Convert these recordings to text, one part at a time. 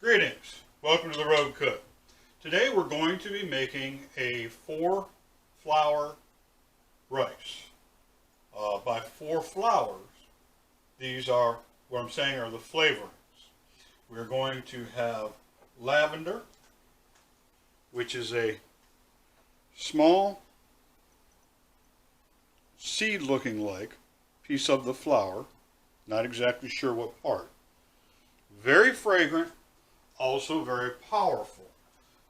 Greetings, welcome to the Road Cook. Today we're going to be making a 4-flour rice. By 4 flours, these are what I'm saying are the flavorings. We're going to have lavender, which is a small seed looking like piece of the flour, not exactly sure what part. Very fragrant, also very powerful.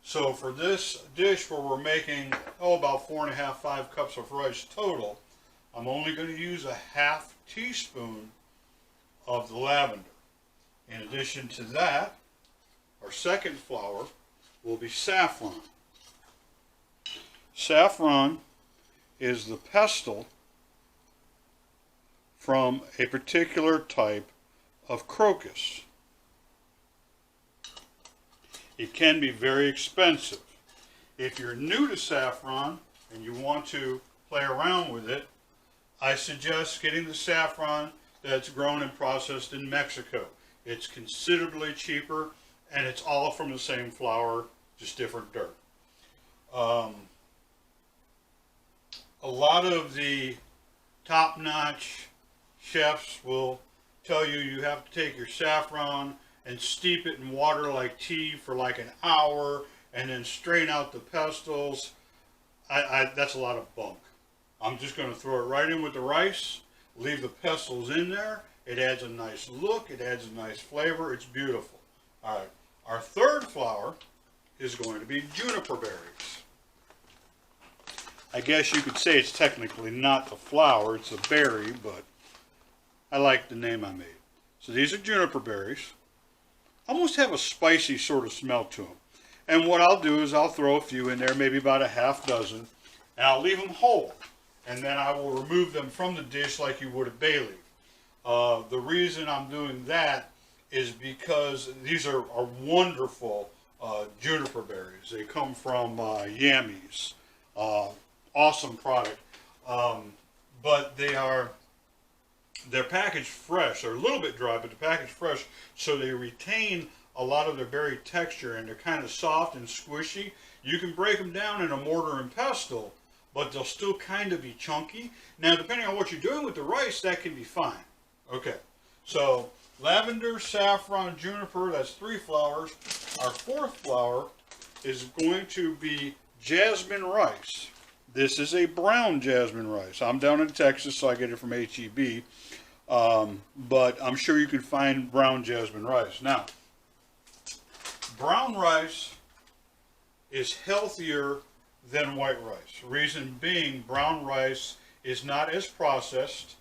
So for this dish where we're making, about 4.5, 5 cups of rice total, I'm only going to use a half teaspoon of the lavender. In addition to that, our second flour will be saffron. Saffron is the pestle from a particular type of crocus. It can be very expensive. If you're new to saffron and you want to play around with it, I suggest getting the saffron that's grown and processed in Mexico. It's considerably cheaper and it's all from the same flour, just different dirt. A lot of the top-notch chefs will tell you you have to take your saffron and steep it in water like tea for like an hour and then strain out the pestles. That's a lot of bunk. I'm just going to throw it right in with the rice, leave the pestles in there. It adds a nice look, it adds a nice flavor, it's beautiful. All right, our third flour is going to be juniper berries. I guess you could say it's technically not the flour, it's a berry, but I like the name I made. So these are juniper berries. Almost have a spicy sort of smell to them. And what I'll do is I'll throw a few in there, maybe about a half dozen, and I'll leave them whole. And then I will remove them from the dish like you would a bay leaf. The reason I'm doing that is because these are wonderful juniper berries. They come from Yammy's. Awesome product. But they're packaged fresh. They're a little bit dry, but they're packaged fresh, so they retain a lot of their berry texture, and they're kind of soft and squishy. You can break them down in a mortar and pestle, but they'll still kind of be chunky. Now, depending on what you're doing with the rice, that can be fine. Okay, so lavender, saffron, juniper, that's 3 flours. Our 4th flour is going to be jasmine rice. This is a brown jasmine rice. I'm down in Texas, so I get it from H-E-B. But I'm sure you can find brown jasmine rice. Now, brown rice is healthier than white rice. Reason being, brown rice is not as processed.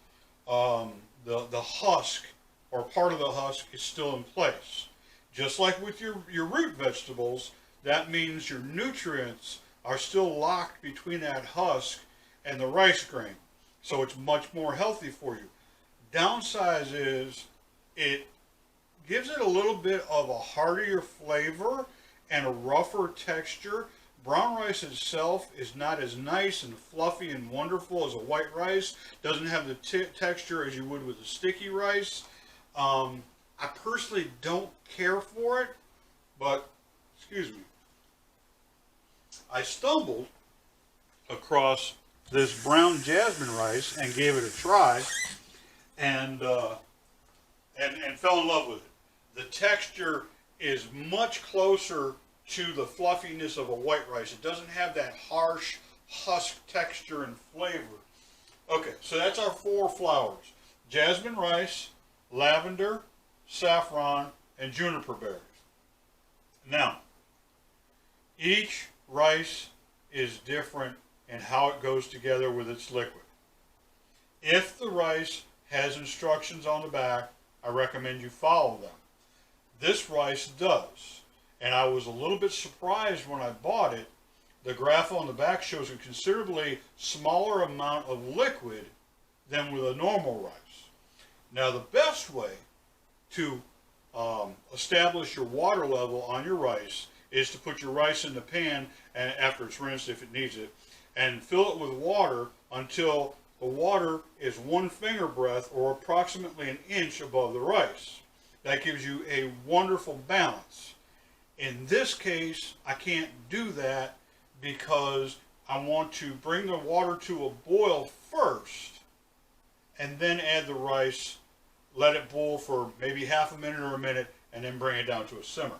The husk, or part of the husk, is still in place. Just like with your root vegetables, that means your nutrients are still locked between that husk and the rice grain. So it's much more healthy for you. Downside is it gives it a little bit of a heartier flavor and a rougher texture. Brown rice itself is not as nice and fluffy and wonderful as a white rice. Doesn't have the texture as you would with a sticky rice. I personally don't care for it, but excuse me. I stumbled across this brown jasmine rice and gave it a try, and fell in love with it. The texture is much closer to the fluffiness of a white rice. It doesn't have that harsh husk texture and flavor. Okay, so that's our 4 flours: jasmine rice, lavender, saffron, and juniper berries. Now, each rice is different in how it goes together with its liquid. If the rice has instructions on the back, I recommend you follow them. This rice does, and I was a little bit surprised when I bought it. The graph on the back shows a considerably smaller amount of liquid than with a normal rice. Now, the best way to establish your water level on your rice is to put your rice in the pan, and after it's rinsed if it needs it, and fill it with water until the water is 1 finger breadth or approximately 1 inch above the rice. That gives you a wonderful balance. In this case, I can't do that because I want to bring the water to a boil first and then add the rice, let it boil for maybe half a minute or a minute, and then bring it down to a simmer.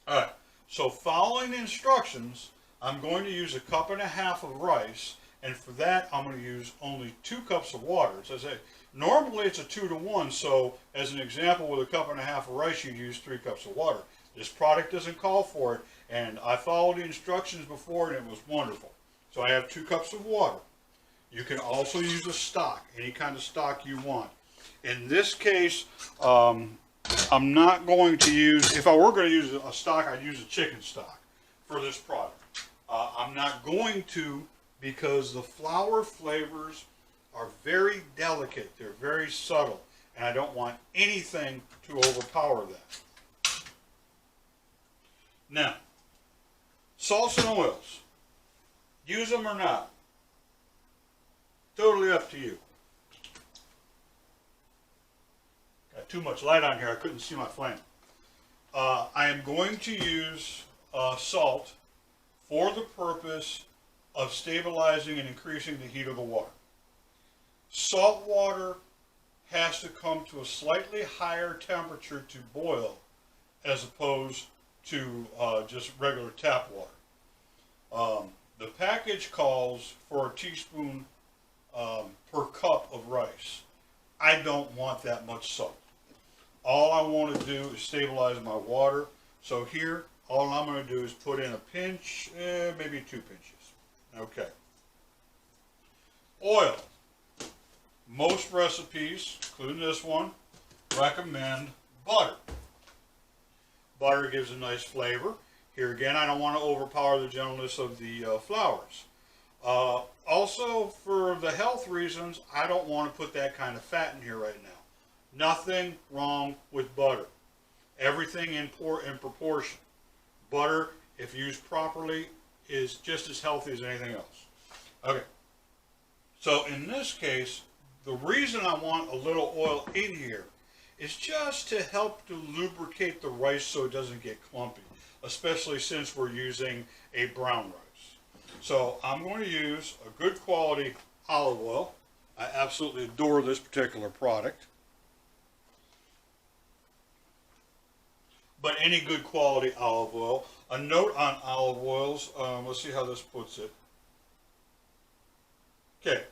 All right, so following the instructions, I'm going to use 1.5 cups of rice, and for that, I'm going to use only 2 cups of water. So I say, normally it's a 2 to 1, so as an example, with 1.5 cups of rice, you'd use 3 cups of water. This product doesn't call for it, and I followed the instructions before, and it was wonderful. So I have 2 cups of water. You can also use a stock, any kind of stock you want. In this case, I'm not going to use, if I were going to use a stock, I'd use a chicken stock for this product. I'm not going to, because the flour flavors are very delicate. They're very subtle, and I don't want anything to overpower that. Now, salts and oils. Use them or not. Totally up to you. Got too much light on here. I couldn't see my flame. I am going to use salt for the purpose of stabilizing and increasing the heat of the water. Salt water has to come to a slightly higher temperature to boil as opposed to just regular tap water. The package calls for a teaspoon per cup of rice. I don't want that much salt. All I want to do is stabilize my water. So here, all I'm going to do is put in a pinch, maybe 2 pinches. Okay. Oil. Most recipes, including this one, recommend butter. Butter gives a nice flavor. Here again, I don't want to overpower the gentleness of the flours. Also, for the health reasons, I don't want to put that kind of fat in here right now. Nothing wrong with butter. Everything in proportion. Butter, if used properly, is just as healthy as anything else. Okay. So in this case, the reason I want a little oil in here is just to help to lubricate the rice so it doesn't get clumpy, especially since we're using a brown rice. So I'm going to use a good quality olive oil. I absolutely adore this particular product. But any good quality olive oil. A note on olive oils, let's see how this puts it. Okay,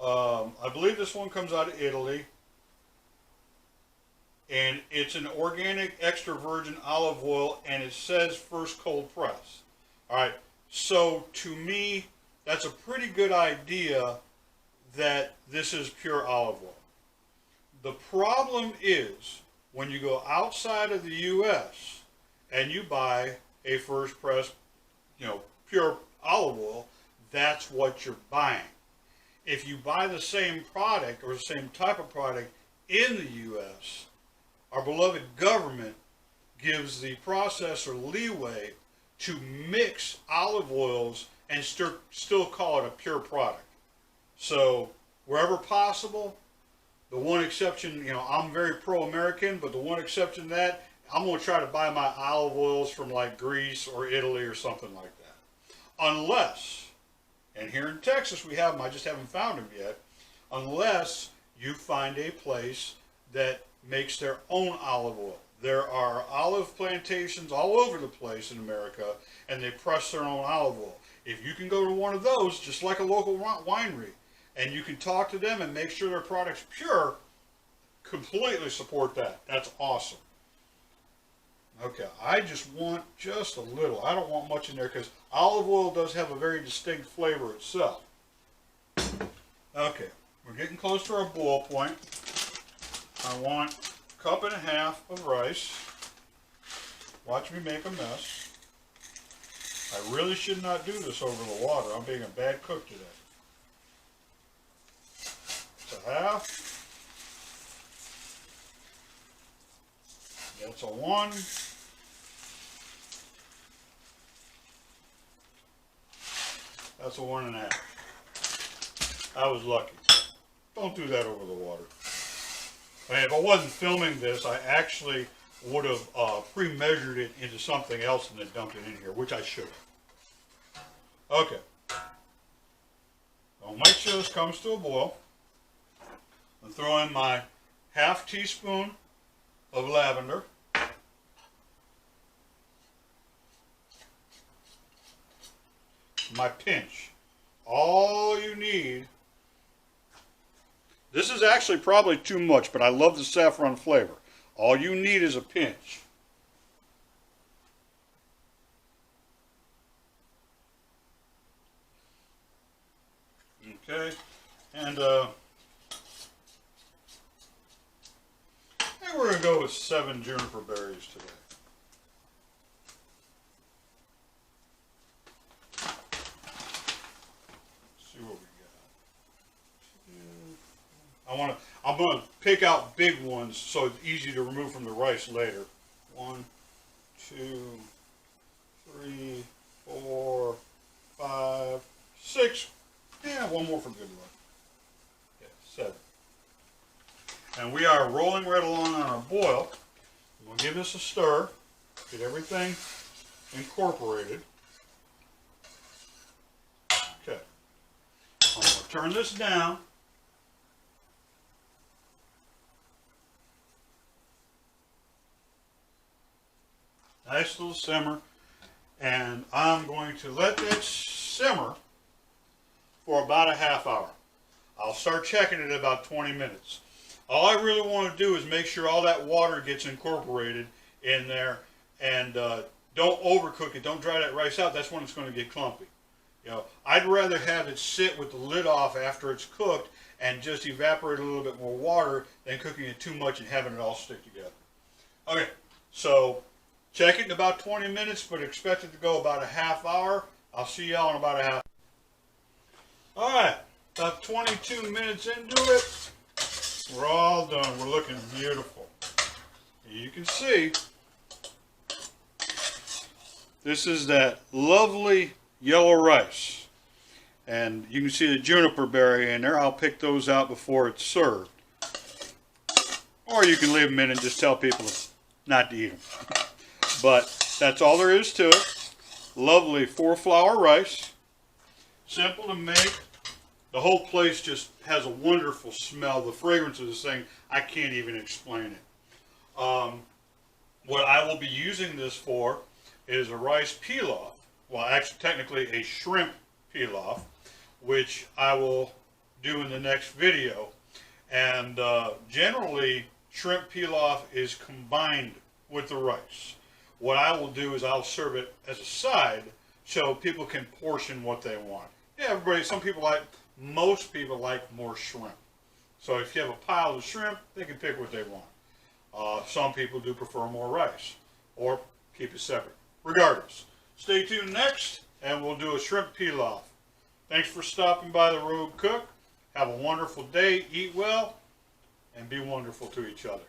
I believe this one comes out of Italy, and it's an organic extra virgin olive oil, and it says first cold press. All right, so to me, that's a pretty good idea that this is pure olive oil. The problem is, when you go outside of the U.S. and you buy a first press, pure olive oil, that's what you're buying. If you buy the same product or the same type of product in the U.S., our beloved government gives the processor leeway to mix olive oils and still call it a pure product. So wherever possible, the one exception, I'm very pro-American, but the one exception to that, I'm going to try to buy my olive oils from like Greece or Italy or something like that. Unless, and here in Texas we have them, I just haven't found them yet, unless you find a place that makes their own olive oil. There are olive plantations all over the place in America, and they press their own olive oil. If you can go to one of those, just like a local winery, and you can talk to them and make sure their product's pure, completely support that. That's awesome. Okay, I just want just a little. I don't want much in there because olive oil does have a very distinct flavor itself. Okay, we're getting close to our boil point. I want 1.5 cups of rice. Watch me make a mess. I really should not do this over the water. I'm being a bad cook today. It's a half. That's a 1. That's a 1.5. I was lucky. Don't do that over the water. I mean, if I wasn't filming this, I actually would have pre-measured it into something else and then dumped it in here, which I should have. Okay. I'll make sure this comes to a boil. I'm throwing my half teaspoon of lavender. My pinch. All you need. This is actually probably too much, but I love the saffron flavor. All you need is a pinch. Okay, and we're going to go with 7 juniper berries today. Let's see what we got. I'm going to pick out big ones so it's easy to remove from the rice later. 1, 2, 3, 4, 5, 6. Yeah, one more for good luck. Yeah, 7. And we are rolling right along on our boil. We'll give this a stir, get everything incorporated. Okay. I'm going to turn this down. Nice little simmer. And I'm going to let that simmer for about a half hour. I'll start checking it in about 20 minutes. All I really want to do is make sure all that water gets incorporated in there, and don't overcook it. Don't dry that rice out. That's when it's going to get clumpy. You know, I'd rather have it sit with the lid off after it's cooked and just evaporate a little bit more water than cooking it too much and having it all stick together. Okay, so check it in about 20 minutes, but expect it to go about a half hour. I'll see y'all in about a half. All right, about 22 minutes into it, we're all done. We're looking beautiful. You can see, this is that lovely yellow rice. And you can see the juniper berry in there. I'll pick those out before it's served. Or you can leave them in and just tell people not to eat them. But that's all there is to it. Lovely 4-flour rice. Simple to make. The whole place just has a wonderful smell. The fragrance of this thing, I can't even explain it. What I will be using this for is a rice pilaf. Well, actually, technically a shrimp pilaf, which I will do in the next video. And generally, shrimp pilaf is combined with the rice. What I will do is I'll serve it as a side so people can portion what they want. Yeah, most people like more shrimp. So if you have a pile of shrimp, they can pick what they want. Some people do prefer more rice, or keep it separate. Regardless, stay tuned next, and we'll do a shrimp pilaf. Thanks for stopping by the Rogue Cook. Have a wonderful day, eat well, and be wonderful to each other.